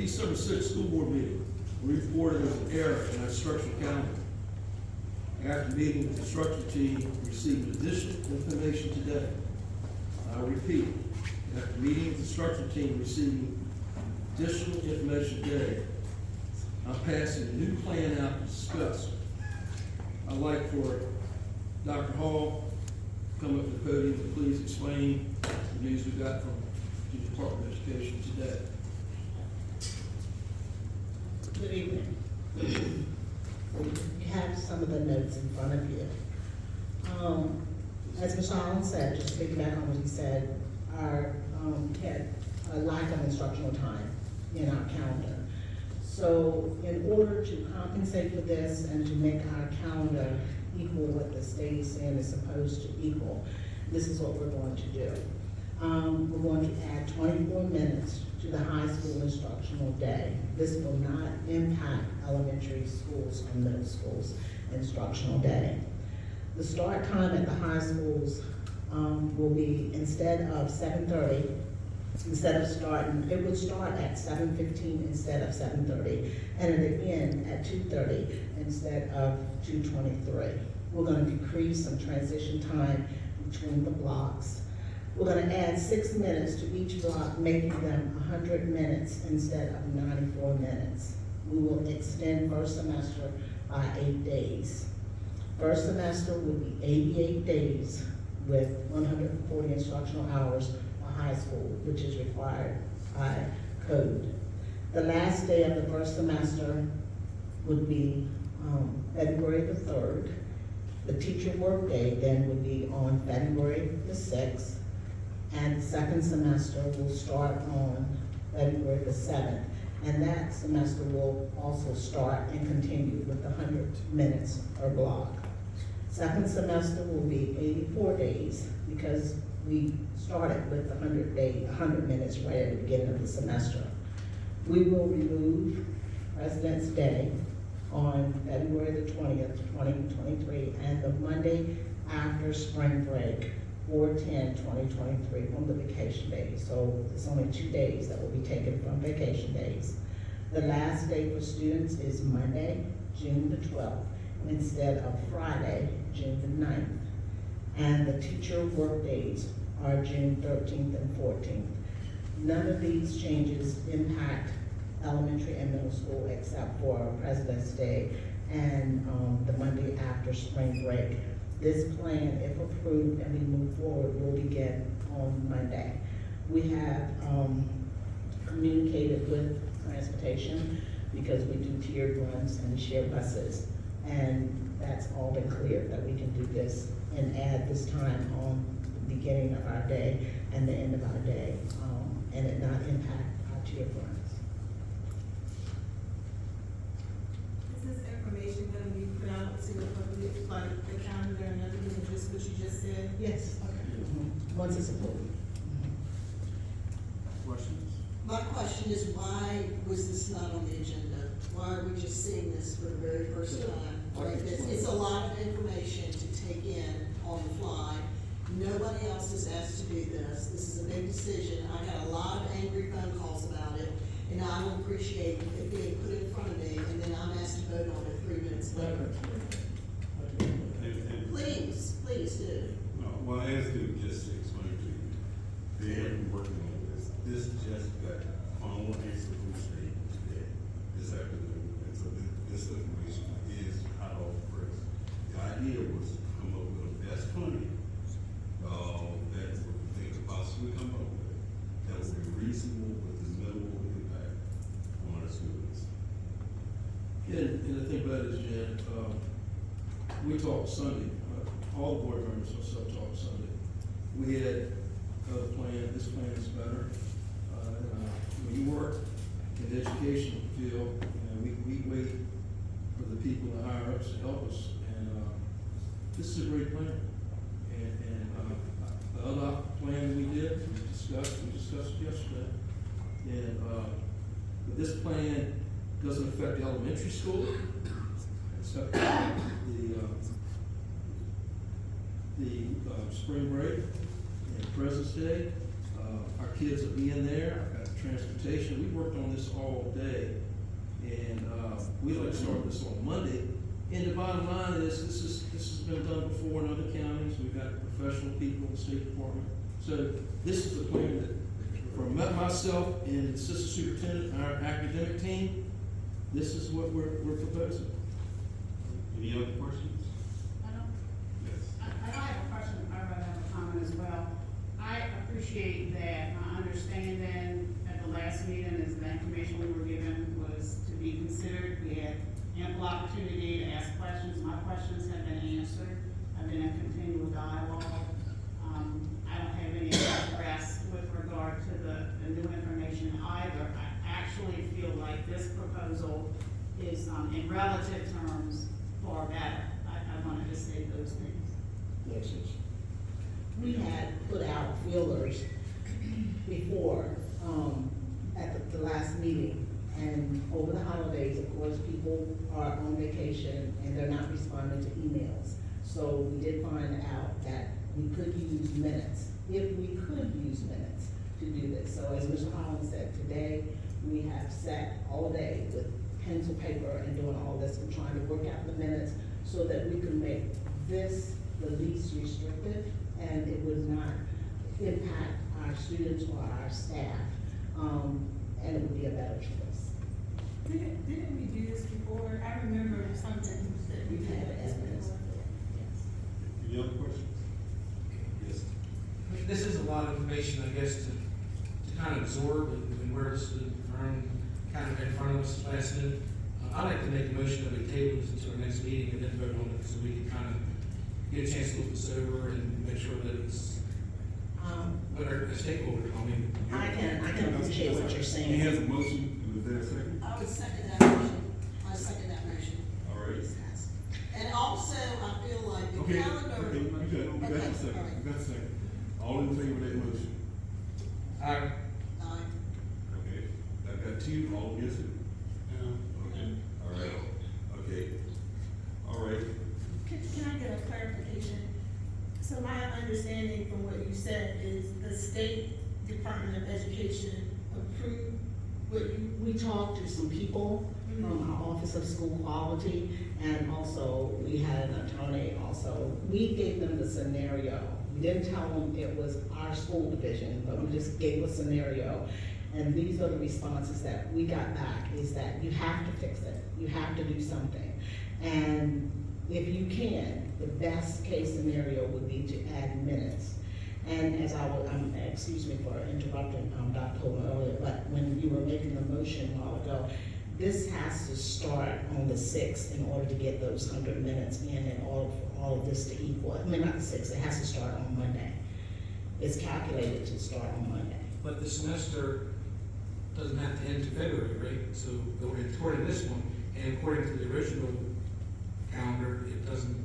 December 6th school board meeting, we reported there was an error in our instructional calendar. After meeting, the instruction team received additional information today. I repeat, after meeting with the instruction team receiving additional information today, I'm passing a new plan out to discuss. I'd like for Dr. Hall to come up to the podium and please explain the news we got from the Department of Education today. Good evening. You have some of the notes in front of you. As Mr. Allen said, just to piggyback on what he said, our had a lack of instructional time in our calendar. So in order to compensate for this and to make our calendar equal what the state is saying is supposed to equal, this is what we're going to do. We're going to add 24 minutes to the high school instructional day. This will not impact elementary schools or middle schools instructional day. The start time at the high schools will be, instead of 7:30, it would start at 7:15 instead of 7:30, and it would end at 2:30 instead of 2:23. We're going to decrease some transition time between the blocks. We're going to add 6 minutes to each block, making them 100 minutes instead of 94 minutes. We will extend first semester by 8 days. First semester will be 88 days with 140 instructional hours for high school, which is required by code. The last day of the first semester would be February the 3rd. The teacher work day then would be on February the 6th. And the second semester will start on February the 7th. And that semester will also start and continue with 100 minutes per block. Second semester will be 84 days because we started with 100 minutes right at the beginning of the semester. We will remove President's Day on February the 20th, 2023, and the Monday after spring break, 4/10/2023, from the vacation days. So it's only 2 days that will be taken from vacation days. The last day for students is Monday, June the 12th, instead of Friday, June the 9th. And the teacher work days are June 13th and 14th. None of these changes impact elementary and middle school except for President's Day and the Monday after spring break. This plan, if approved and we move forward, will begin on Monday. We have communicated with transportation because we do tiered runs and share buses. And that's all been cleared that we can do this and add this time on the beginning of our day and the end of our day, and it not impact our tiered runs. Is this information going to be put out to the public, like the calendar and everything, just what you just said? Yes. Okay. Once it's approved. Questions? My question is, why was this not on the agenda? Why are we just seeing this for the very first time? Like this, it's a lot of information to take in on the fly. Nobody else is asked to do this. This is a big decision. I got a lot of angry phone calls about it, and I would appreciate it being put in front of me, and then I'm asked to vote on it 3 minutes later. Please do. Well, as to just to explain to you, they have been working on this. This just got final answer from the state today, this afternoon. And so this information is hot off the press. The idea was to come up with the best funding that they could possibly come up with that would be reasonable with the minimal impact on our students. Yeah, and the thing about it is, Jan, we talked Sunday, all the board members also talked Sunday. We had a plan, this plan is better. When you work in the educational field, we wait for the people in the higher ups to help us, and this is a great plan. And the other plan we did, we discussed it yesterday. And but this plan doesn't affect the elementary school, except the spring break and President's Day. Our kids will be in there, I've got transportation, we worked on this all day. And, we'd like to start this on Monday. And the bottom line is, this has been done before in other counties, we've got professional people in the State Department. So this is the plan that, from myself and the Assistant Superintendent, our academic team, this is what we're proposing. Any other questions? I don't, Yes. I have a question, I rather have a comment as well. I appreciate that my understanding at the last meeting is the information we were given was to be considered. We had ample opportunity to ask questions. My questions have been answered. I've been in continual dialogue. I don't have any regrets with regard to the new information either. I actually feel like this proposal is, in relative terms, far better. I wanted to say those things. Yes, yes. We had put out feelers before, at the last meeting, and over the holidays, of course, people are on vacation and they're not responding to emails. So we did find out that we could use minutes, if we could use minutes to do this. So as Mr. Holland said, today, we have sat all day with pencil, paper, and doing all this, and trying to work out the minutes so that we can make this the least restrictive, and it would not impact our students or our staff, and it would be a better choice. Didn't we do this before? I remember something that we We've did had this evidence. before. Any other questions? Yes. This is a lot of information, I guess, to kind of absorb and where this would earn kind of in front of us last minute. I'd like to make a motion that we table this until our next meeting and then vote on it so we can kind of get a chance to look this over and make sure that it's what our stakeholders, I can appreciate what you're saying. He has a motion, is there a second? I would second that motion. I second that motion. All right. And also, I feel like the Okay, calendar. okay, you got Okay, a all right. second, you got a second. All in favor of that motion? Aye. Aye. Okay, I got two, all against it? Okay, all right, okay, all right. Can I get a clarification? So my understanding from what you said is the State Department of Education approved what you, We talked to some people from our Office of School Quality, and also we had an attorney also. We gave them the scenario. We didn't tell them it was our school division, but we just gave a scenario. And these are the responses that we got back, is that you have to fix it. You have to do something. And if you can, the best case scenario would be to add minutes. And as I was, excuse me for interrupting Dr. Coleman earlier, but when you were making the motion a while ago, this has to start on the 6th in order to get those 100 minutes in and all of this to equal. I mean, not the 6th, it has to start on Monday. It's calculated to start on Monday. But the semester doesn't have to end to February, right? So according to this one, and according to the original calendar, it doesn't,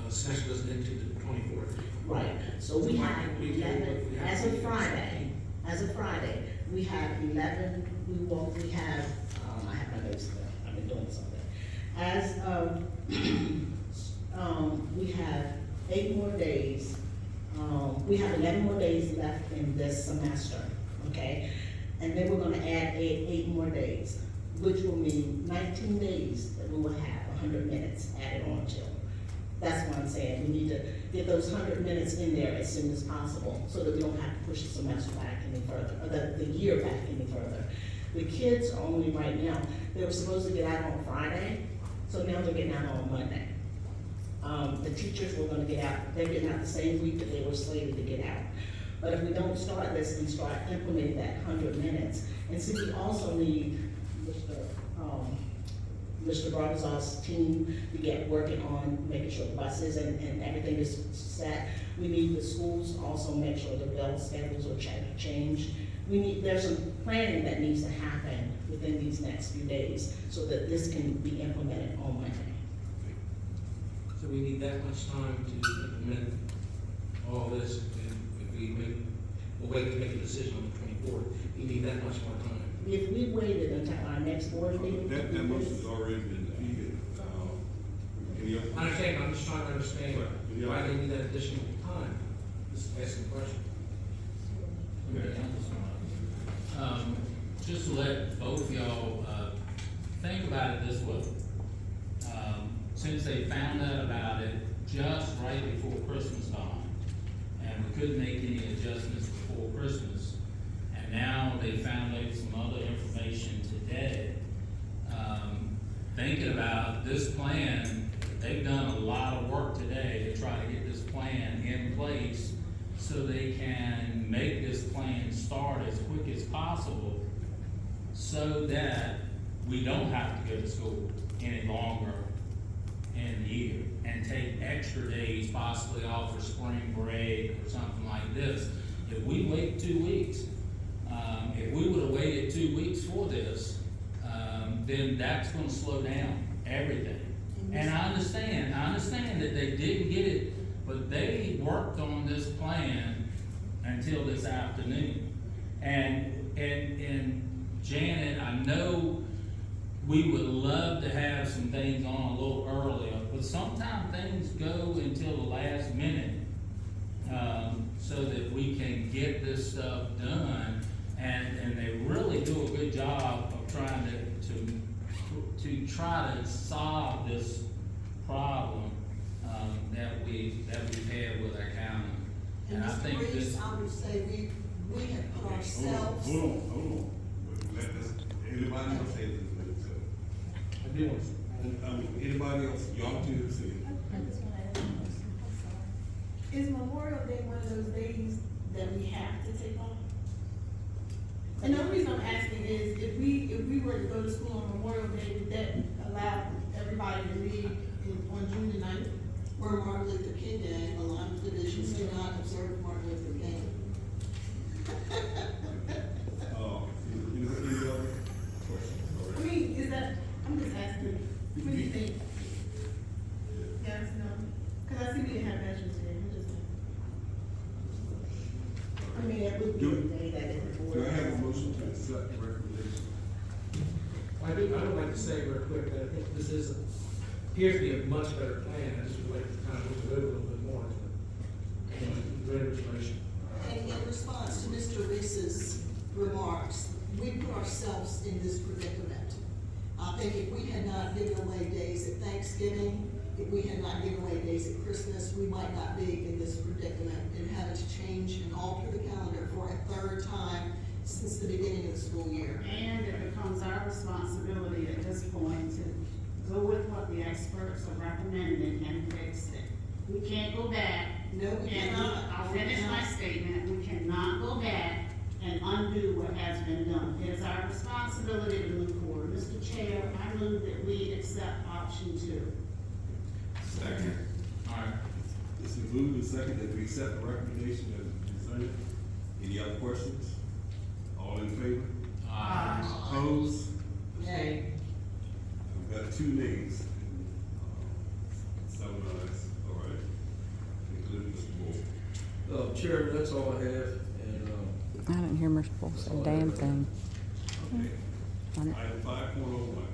semester doesn't end to the 24th. Right, so we Why have can't we do 11, what we have as to of do? Friday, we have 11, we have, I have my notes there, I've been doing something. As of, we have 8 more days, we have 11 more days left in this semester, okay? And then we're gonna add eight more days, which will mean 19 days that we will have 100 minutes added on to. That's what I'm saying, we need to get those 100 minutes in there as soon as possible, so that we don't have to push the semester back any further, or the year back any further. The kids are only right now, they were supposed to get out on Friday, so now they're getting out on Monday. The teachers were gonna get out, they're getting out the same week that they were slated to get out. But if we don't start this and start implementing that 100 minutes, and see, we also need Mr. Barbazov's team to get working on making sure buses and everything is set. We need the schools to also make sure the bell schedules are changed. There's some planning that needs to happen within these next few days so that this can be implemented on Monday. So we need that much time to implement all this, and if we'll wait to make a decision on the 24th, we need that much more time. If we waited until our next board meeting. That motion's already been defeated. Any other? I understand, I'm just trying to understand Right. why they need that additional time, just asking a question. Okay. Just to let both of y'all, think about it this way. Since they found out about it just right before Christmas time, and we couldn't make any adjustments before Christmas, and now they found out some other information today, thinking about this plan, they've done a lot of work today to try to get this plan in place so they can make this plan start as quick as possible so that we don't have to go to school any longer in the year and take extra days possibly off for spring break or something like this. If we wait 2 weeks, if we would've waited 2 weeks for this, then that's gonna slow down everything. And I understand that they didn't get it, but they worked on this plan until this afternoon. And Janet, I know we would love to have some things on a little earlier, but sometimes things go until the last minute, so that we can get this stuff done. And they really do a good job of trying to try to solve this problem, that we've had with our county. And I Mr. think Reeves, this, I would say we have put ourselves. Hold on. Let this, anybody else say this, so. I do want to. Anybody else, y'all two say. I just wanna ask one question, I'm sorry. Is Memorial Day one of those days that we have to take off? And the only reason I'm asking is, if we were to go to school on Memorial Day, would that allow everybody to leave on June the 9th? Where Martin Luther King Day, a lot of divisions do not observe Martin Luther King. Any other questions? All I right. mean, is that, I'm just asking, what do you think? Yes, no? Cause I see we didn't have Veterans Day, I'm just. I mean, it would be a day that if the board. Do I have a motion to accept the recommendation? I would like to say real quick that I think this appears to be a much better plan. I just would like to kind of look over a little bit more to greater information. And in response to Mr. Reese's remarks, we put ourselves in this predicament. I think if we had not given away days at Thanksgiving, if we had not given away days at Christmas, we might not be in this predicament and having to change and alter the calendar for a third time since the beginning of the school year. And it becomes our responsibility at this point to go with what the experts are recommending and fix it. We can't go back. No, we And cannot. I'll We finish my cannot. statement. We cannot go back and undo what has been done. It is our responsibility to move forward. Mr. Chair, I move that we accept option 2. Second. all right, It's been moved and second that we accept the recommendation as presented. Any other questions? All in favor? Opposed? Nay. We've got 2 nays. 7 ayes, all right. Including Mr. Moore. Chairman, that's all I have, and, I didn't hear Mr. Bull say a damn thing. Okay. Item 5.01,